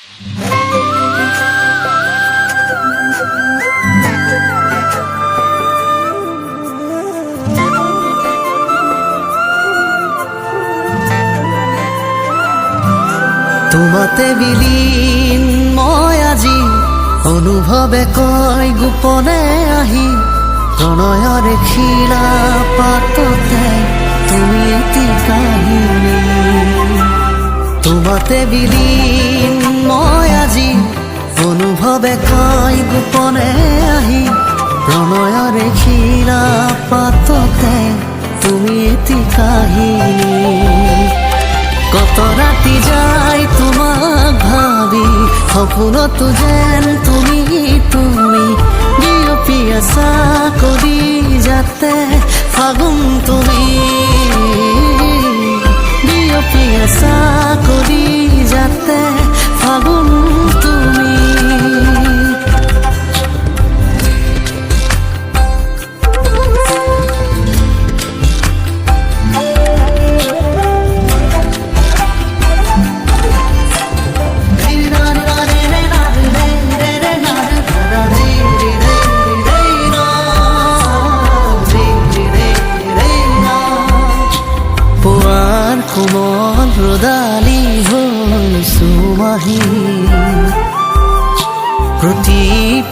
তোমাতে বিলীন মই আজি অনুভৱে কয় গোপনে আহি প্ৰণয়ৰে খিলা পাততে তুমি এটি কাহিনী তোমাতে বিলীন মই আজি অনুভৱে কয় গোপনে আহি প্ৰণয়ৰে খিলা পাততে তুমি এটি কাহিনী কত রাতি যাই তোমাক ভাবি সপোনতো যেন তুমি বিয়পি আছা কলি যাতে ফাগুন তুমি বিয়পি আছা কলি যাতে ফাগুন তুমি কোমল ৰদালি হ'ল সুমাহি প্ৰতি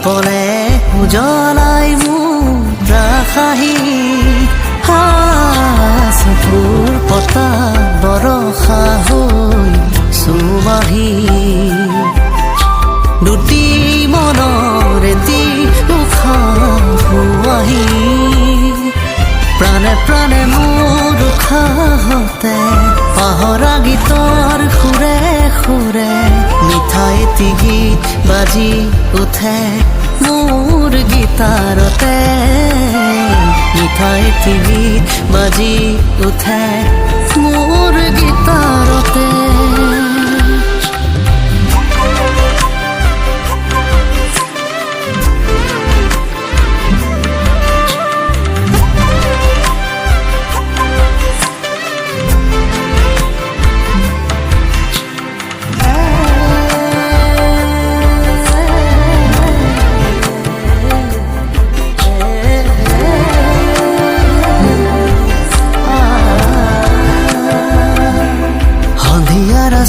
পলে উজ্বলাই মোৰ ৰাখাহি চকুৰ পতা বৰষা হৈ সুমাহি দুটি মনৰ এটি উশাহ হোৱাহি প্ৰাণে প্ৰাণে মোৰ উশাহতে পাহৰা গীতৰ সুৰে সুৰে মিঠা এটি গীত বাজি উঠে মোৰ গীতাৰতে মিঠা এটি গীত বাজি উঠে মোৰ গীতাৰতে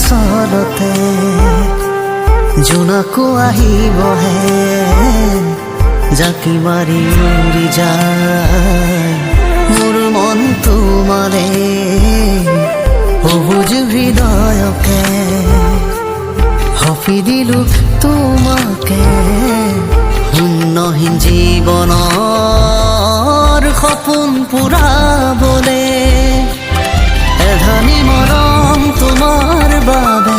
আচলতে জোনাকো আহিবহে জাকি মাৰি উৰি যায় মোৰ মন তোমাৰে সবুজ হৃদয়কে সঁপি দিলো তোমাকে শূন্যহীন জীৱনৰ সপোন পুৰাবলে এধানি মৰম তোমাৰ বাবে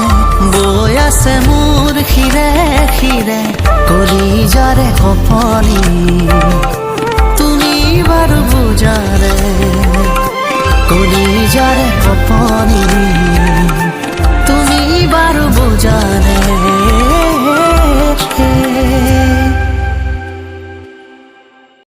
বৈ আছে মোৰ শিৰে শিৰে কলিজাৰে কঁপনি তুমি বাৰু বুজাৰে কলিজাৰে কঁপনি